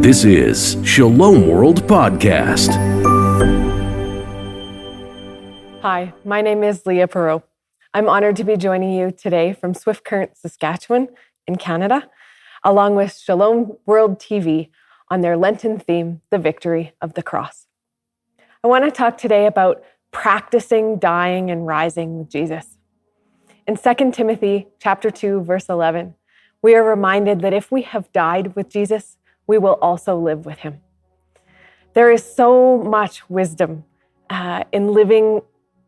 This is Shalom World Podcast. Hi, my name is Leah Perrault. I'm honored to be joining you today from Swift Current, Saskatchewan in Canada, along with Shalom World TV on their Lenten theme, The Victory of the Cross. I want to talk today about practicing dying and rising with Jesus. In 2 Timothy chapter 2, verse 11, we are reminded that if we have died with Jesus, we will also live with him. There is so much wisdom in living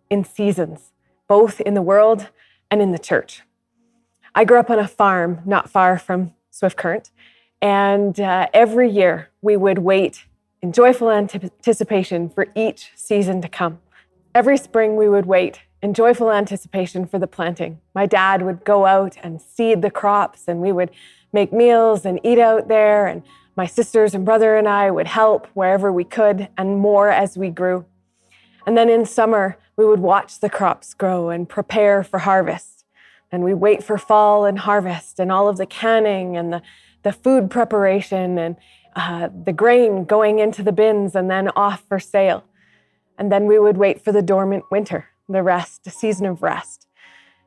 in seasons, both in the world and in the church. I grew up on a farm not far from Swift Current, and every year we would wait in joyful anticipation for each season to come. Every spring we would wait in joyful anticipation for the planting. My dad would go out and seed the crops, and we would make meals and eat out there, and my sisters and brother and I would help wherever we could, and more as we grew. And then in summer, we would watch the crops grow and prepare for harvest. And we wait for fall and harvest and all of the canning and the food preparation and the grain going into the bins and then off for sale. And then we would wait for the dormant winter, the season of rest.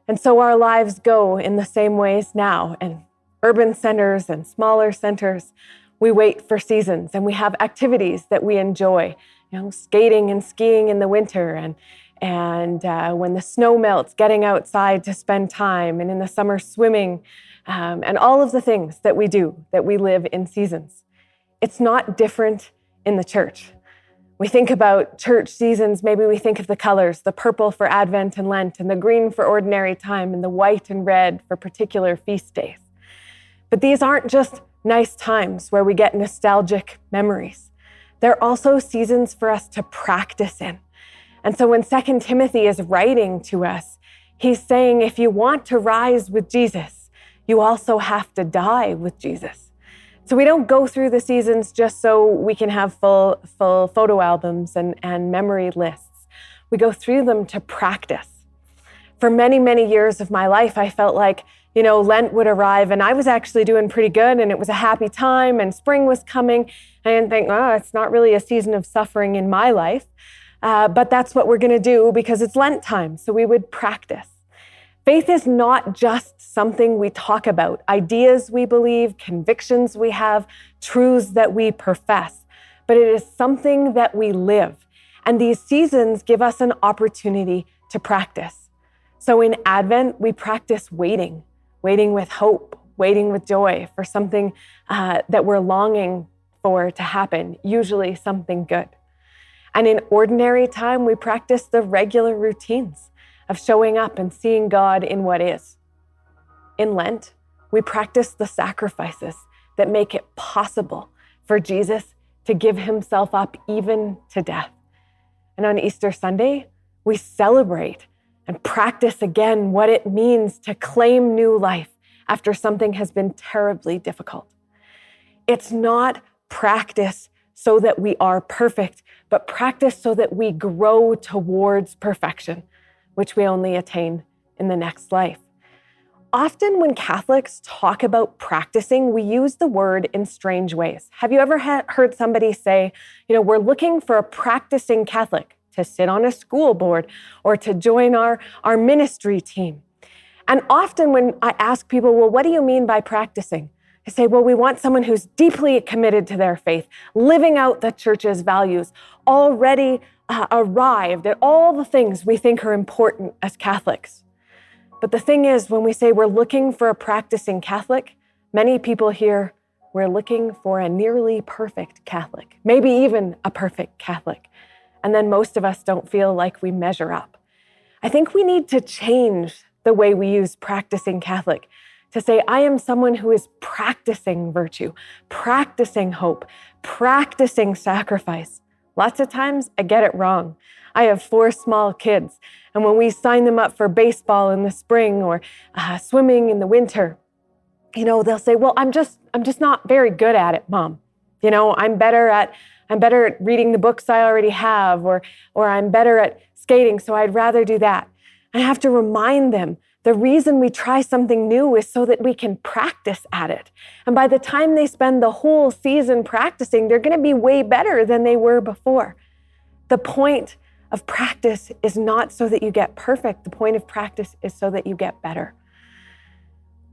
And so our lives go in the same ways now. In urban centers and smaller centers, we wait for seasons and we have activities that we enjoy, skating and skiing in the winter and when the snow melts, getting outside to spend time, and in the summer swimming, and all of the things that we do, that we live in seasons. It's not different in the church. We think about church seasons, maybe we think of the colors, the purple for Advent and Lent, and the green for ordinary time, and the white and red for particular feast days. But these aren't just nice times where we get nostalgic memories. They're also seasons for us to practice in. And so when 2 Timothy is writing to us, he's saying, if you want to rise with Jesus, you also have to die with Jesus. So we don't go through the seasons just so we can have full photo albums and memory lists. We go through them to practice. For many, many years of my life, I felt like, Lent would arrive and I was actually doing pretty good and it was a happy time and spring was coming. I didn't think, it's not really a season of suffering in my life. But that's what we're going to do because it's Lent time. So we would practice. Faith is not just something we talk about, ideas we believe, convictions we have, truths that we profess, but it is something that we live. And these seasons give us an opportunity to practice. So in Advent, we practice waiting with hope, waiting with joy for something that we're longing for to happen, usually something good. And in ordinary time, we practice the regular routines of showing up and seeing God in what is. In Lent, we practice the sacrifices that make it possible for Jesus to give himself up even to death. And on Easter Sunday, we celebrate and practice again what it means to claim new life after something has been terribly difficult. It's not practice so that we are perfect, but practice so that we grow towards perfection, which we only attain in the next life. Often when Catholics talk about practicing, we use the word in strange ways. Have you ever heard somebody say, we're looking for a practicing Catholic to sit on a school board or to join our ministry team? And often when I ask people, well, what do you mean by practicing? I say, well, we want someone who's deeply committed to their faith, living out the church's values, already arrived at all the things we think are important as Catholics. But the thing is, when we say we're looking for a practicing Catholic, many people hear we're looking for a nearly perfect Catholic, maybe even a perfect Catholic. And then most of us don't feel like we measure up. I think we need to change the way we use practicing Catholic to say, I am someone who is practicing virtue, practicing hope, practicing sacrifice. Lots of times I get it wrong. I have 4 small kids, and when we sign them up for baseball in the spring or swimming in the winter, they'll say, well, I'm just not very good at it, Mom. I'm better at reading the books I already have, or I'm better at skating, so I'd rather do that. I have to remind them The reason we try something new is so that we can practice at it. And by the time they spend the whole season practicing, they're going to be way better than they were before. The point of practice is not so that you get perfect. The point of practice is so that you get better.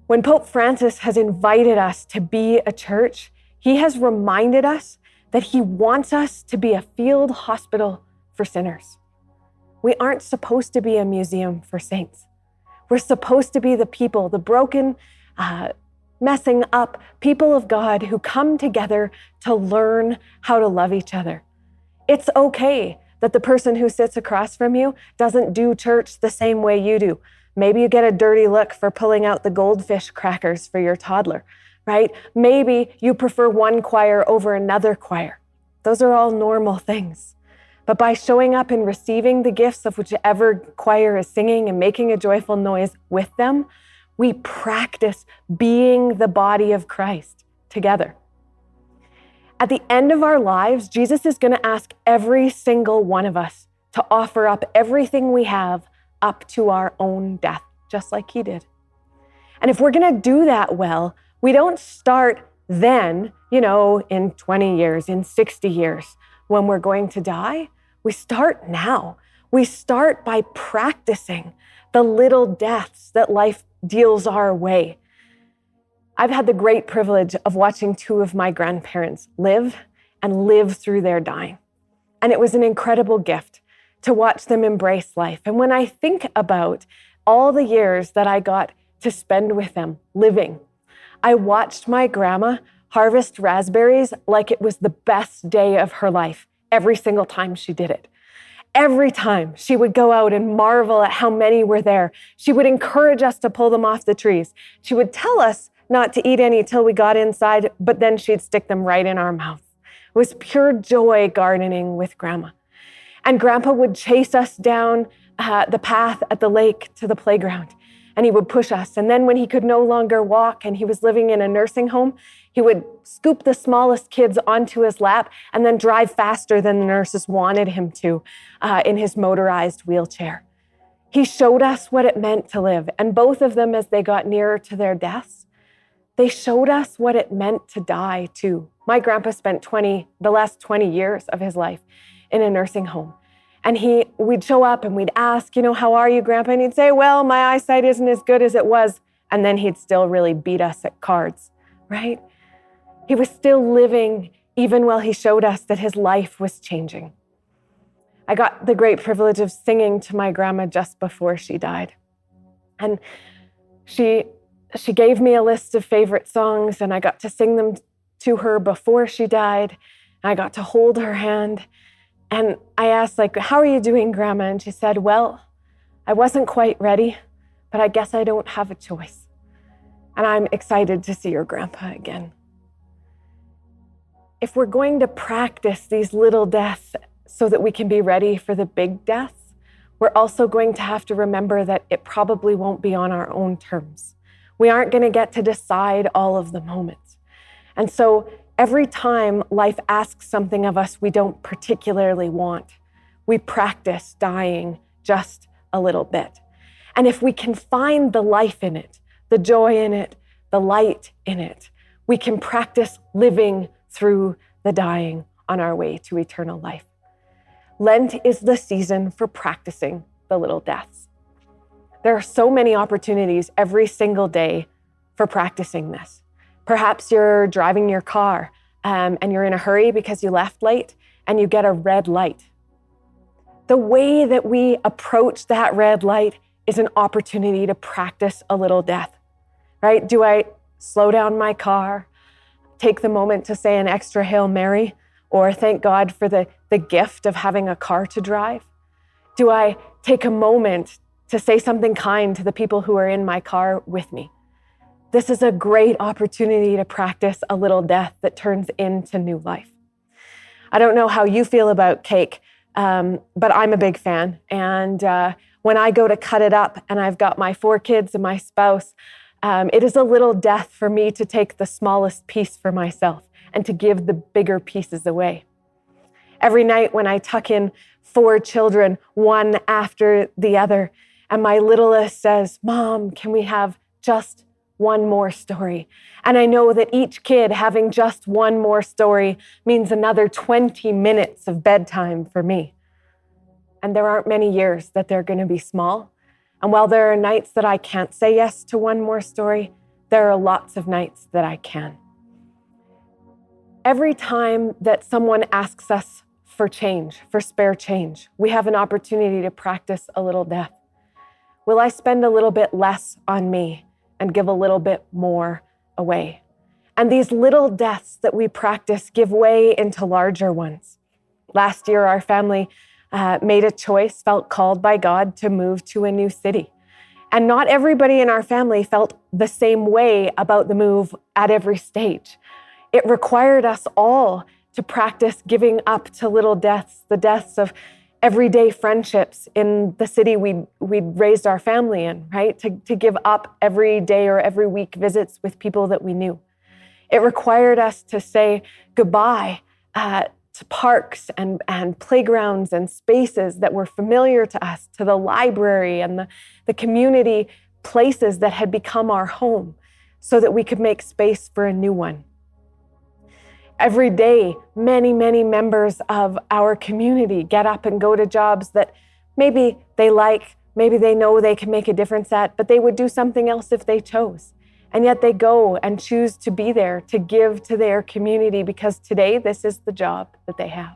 When Pope Francis has invited us to be a church, he has reminded us that he wants us to be a field hospital for sinners. We aren't supposed to be a museum for saints. We're supposed to be the people, the broken, messing up people of God who come together to learn how to love each other. It's okay that the person who sits across from you doesn't do church the same way you do. Maybe you get a dirty look for pulling out the goldfish crackers for your toddler, right? Maybe you prefer one choir over another choir. Those are all normal things. But by showing up and receiving the gifts of whichever choir is singing and making a joyful noise with them, we practice being the body of Christ together. At the end of our lives, Jesus is going to ask every single one of us to offer up everything we have up to our own death, just like he did. And if we're going to do that well, we don't start then, in 20 years, in 60 years, when we're going to die. We start now. We start by practicing the little deaths that life deals our way. I've had the great privilege of watching two of my grandparents live through their dying. And it was an incredible gift to watch them embrace life. And when I think about all the years that I got to spend with them living, I watched my grandma harvest raspberries like it was the best day of her life every single time she did it. Every time she would go out and marvel at how many were there. She would encourage us to pull them off the trees. She would tell us not to eat any till we got inside, but then she'd stick them right in our mouth. It was pure joy gardening with Grandma. And Grandpa would chase us down the path at the lake to the playground, and he would push us. And then when he could no longer walk and he was living in a nursing home, he would scoop the smallest kids onto his lap and then drive faster than the nurses wanted him to in his motorized wheelchair. He showed us what it meant to live. And both of them, as they got nearer to their deaths, they showed us what it meant to die too. My grandpa spent the last 20 years of his life in a nursing home. And we'd show up and we'd ask, how are you, Grandpa? And he'd say, well, my eyesight isn't as good as it was. And then he'd still really beat us at cards, right? He was still living even while he showed us that his life was changing. I got the great privilege of singing to my grandma just before she died. And she gave me a list of favorite songs, and I got to sing them to her before she died. And I got to hold her hand. And I asked, how are you doing, Grandma? And she said, well, I wasn't quite ready, but I guess I don't have a choice. And I'm excited to see your Grandpa again. If we're going to practice these little deaths so that we can be ready for the big deaths, we're also going to have to remember that it probably won't be on our own terms. We aren't going to get to decide all of the moments. And so every time life asks something of us we don't particularly want, we practice dying just a little bit. And if we can find the life in it, the joy in it, the light in it, we can practice living through the dying on our way to eternal life. Lent is the season for practicing the little deaths. There are so many opportunities every single day for practicing this. Perhaps you're driving your car and you're in a hurry because you left late and you get a red light. The way that we approach that red light is an opportunity to practice a little death, right? Do I slow down my car, take the moment to say an extra Hail Mary, or thank God for the gift of having a car to drive? Do I take a moment to say something kind to the people who are in my car with me? This is a great opportunity to practice a little death that turns into new life. I don't know how you feel about cake, but I'm a big fan. And when I go to cut it up and I've got my 4 kids and my spouse, it is a little death for me to take the smallest piece for myself and to give the bigger pieces away. Every night when I tuck in 4 children, one after the other, and my littlest says, "Mom, can we have just one more story?" And I know that each kid having just one more story means another 20 minutes of bedtime for me. And there aren't many years that they're going to be small. And while there are nights that I can't say yes to one more story, there are lots of nights that I can. Every time that someone asks us for change, for spare change, we have an opportunity to practice a little death. Will I spend a little bit less on me and give a little bit more away? And these little deaths that we practice give way into larger ones. Last year, our family made a choice, felt called by God to move to a new city. And not everybody in our family felt the same way about the move at every stage. It required us all to practice giving up to little deaths, the deaths of everyday friendships in the city we'd raised our family in, right? To give up every day or every week visits with people that we knew. It required us to say goodbye to parks and playgrounds and spaces that were familiar to us, to the library and the community places that had become our home, so that we could make space for a new one. Every day, many, many members of our community get up and go to jobs that maybe they like, maybe they know they can make a difference at, but they would do something else if they chose. And yet they go and choose to be there, to give to their community, because today this is the job that they have.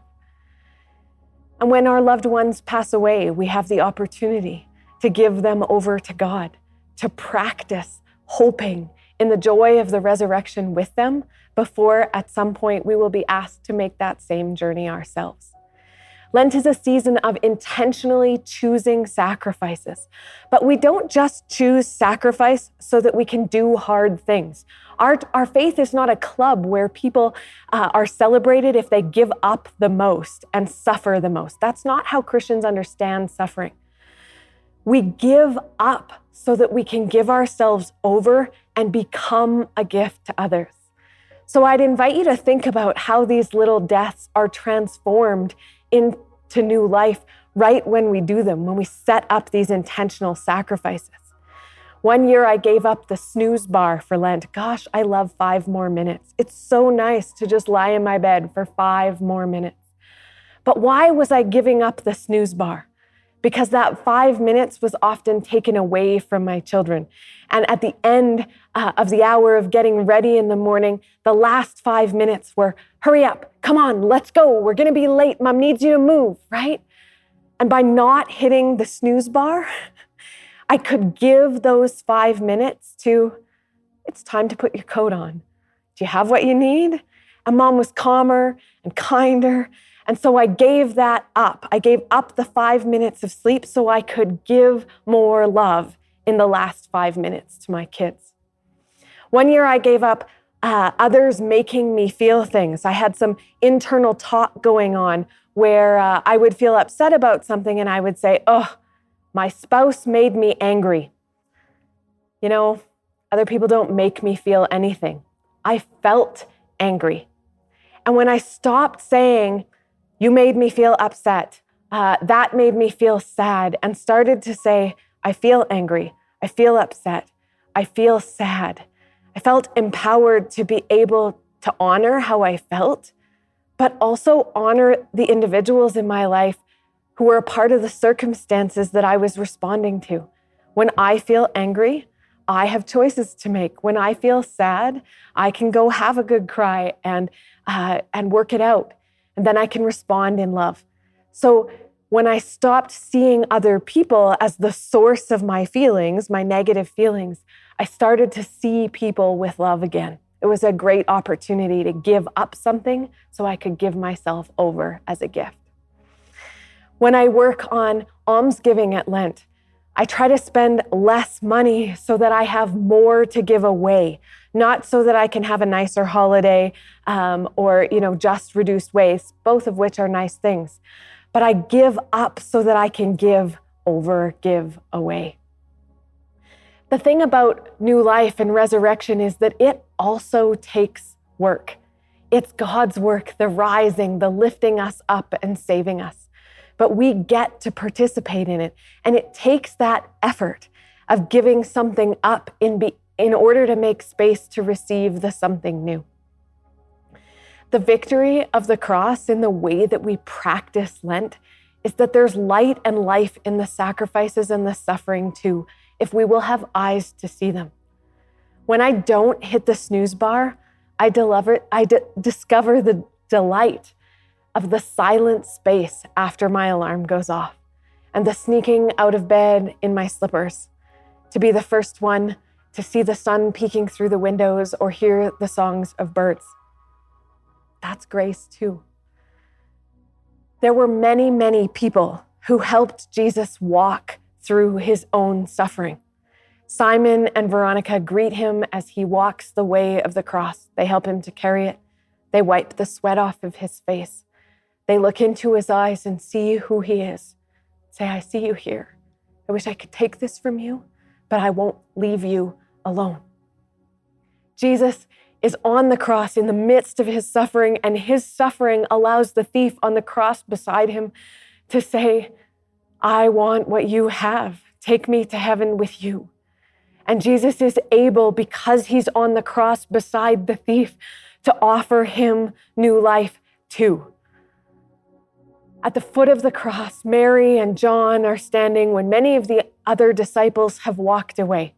And when our loved ones pass away, we have the opportunity to give them over to God, to practice hoping in the joy of the resurrection with them before at some point we will be asked to make that same journey ourselves. Lent is a season of intentionally choosing sacrifices, but we don't just choose sacrifice so that we can do hard things. Our faith is not a club where people are celebrated if they give up the most and suffer the most. That's not how Christians understand suffering. We give up so that we can give ourselves over and become a gift to others. So I'd invite you to think about how these little deaths are transformed into new life right when we do them, when we set up these intentional sacrifices. One year I gave up the snooze bar for Lent. Gosh, I love 5 more minutes. It's so nice to just lie in my bed for 5 more minutes. But why was I giving up the snooze bar? Because that 5 minutes was often taken away from my children. And at the end of the hour of getting ready in the morning, the last 5 minutes were, hurry up, come on, let's go. We're gonna be late. Mom needs you to move, right? And by not hitting the snooze bar, I could give those 5 minutes to, it's time to put your coat on. Do you have what you need? And Mom was calmer and kinder. And so I gave that up. I gave up the 5 minutes of sleep so I could give more love in the last 5 minutes to my kids. One year I gave up others making me feel things. I had some internal talk going on where I would feel upset about something and I would say, oh, my spouse made me angry. You know, other people don't make me feel anything. I felt angry. And when I stopped saying, you made me feel upset, that made me feel sad, and started to say, I feel angry, I feel upset, I feel sad. I felt empowered to be able to honor how I felt, but also honor the individuals in my life who were a part of the circumstances that I was responding to. When I feel angry, I have choices to make. When I feel sad, I can go have a good cry and work it out. And then I can respond in love. So when I stopped seeing other people as the source of my feelings, my negative feelings, I started to see people with love again. It was a great opportunity to give up something so I could give myself over as a gift. When I work on almsgiving at Lent, I try to spend less money so that I have more to give away, not so that I can have a nicer holiday or just reduced waste, both of which are nice things. But I give up so that I can give over, give away. The thing about new life and resurrection is that it also takes work. It's God's work, the rising, the lifting us up and saving us. but we get to participate in it. And it takes that effort of giving something up in order to make space to receive the something new. The victory of the cross in the way that we practice Lent is that there's light and life in the sacrifices and the suffering too, if we will have eyes to see them. When I don't hit the snooze bar, I discover the delight of the silent space after my alarm goes off and the sneaking out of bed in my slippers to be the first one to see the sun peeking through the windows or hear the songs of birds. That's grace too. There were many, many people who helped Jesus walk through his own suffering. Simon and Veronica greet him as he walks the way of the cross. They help him to carry it. They wipe the sweat off of his face. They look into his eyes and see who he is. Say, I see you here. I wish I could take this from you, but I won't leave you alone. Jesus is on the cross in the midst of his suffering, and his suffering allows the thief on the cross beside him to say, I want what you have. Take me to heaven with you. And Jesus is able, because he's on the cross beside the thief, to offer him new life too. At the foot of the cross, Mary and John are standing when many of the other disciples have walked away.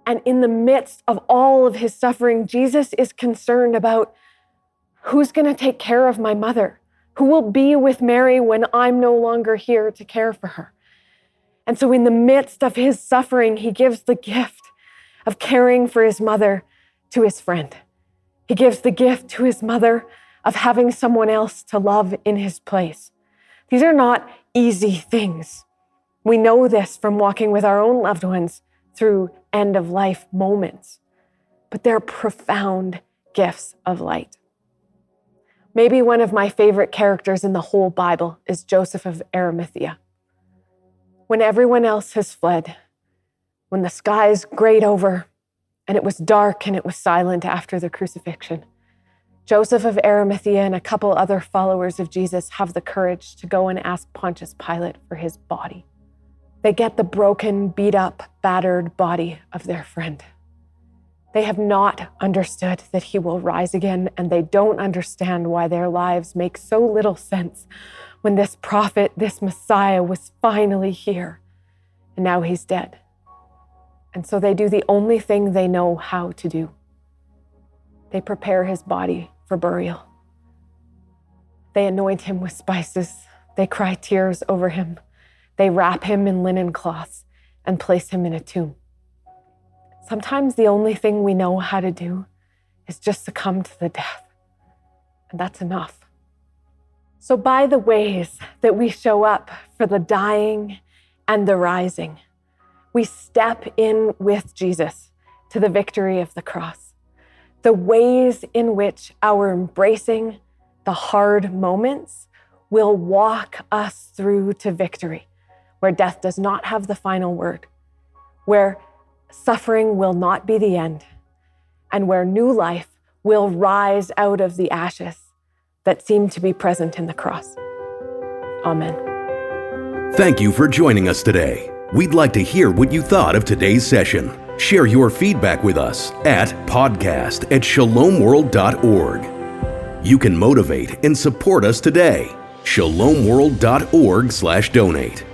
And in the midst of all of his suffering, Jesus is concerned about who's going to take care of my mother, who will be with Mary when I'm no longer here to care for her. And so in the midst of his suffering, he gives the gift of caring for his mother to his friend. He gives the gift to his mother of having someone else to love in his place. These are not easy things. We know this from walking with our own loved ones through end-of-life moments, but they're profound gifts of light. Maybe one of my favorite characters in the whole Bible is Joseph of Arimathea. When everyone else has fled, when the skies grayed over and it was dark and it was silent after the crucifixion, Joseph of Arimathea and a couple other followers of Jesus have the courage to go and ask Pontius Pilate for his body. They get the broken, beat up, battered body of their friend. They have not understood that he will rise again, and they don't understand why their lives make so little sense when this prophet, this Messiah, was finally here, and now he's dead. And so they do the only thing they know how to do. They prepare his body for burial. They anoint him with spices. They cry tears over him. They wrap him in linen cloths and place him in a tomb. Sometimes the only thing we know how to do is just succumb to the death. And that's enough. So by the ways that we show up for the dying and the rising, we step in with Jesus to the victory of the cross. The ways in which our embracing the hard moments will walk us through to victory, where death does not have the final word, where suffering will not be the end, and where new life will rise out of the ashes that seem to be present in the cross. Amen. Thank you for joining us today. We'd like to hear what you thought of today's session. Share your feedback with us at podcast@shalomworld.org. You can motivate and support us today. shalomworld.org/donate.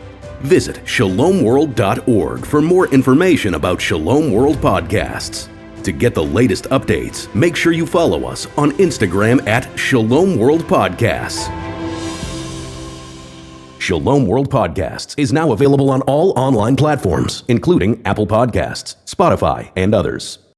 Visit shalomworld.org for more information about Shalom World podcasts. To get the latest updates, make sure you follow us on Instagram at Shalom World Podcasts. Shalom World Podcasts is now available on all online platforms, including Apple Podcasts, Spotify, and others.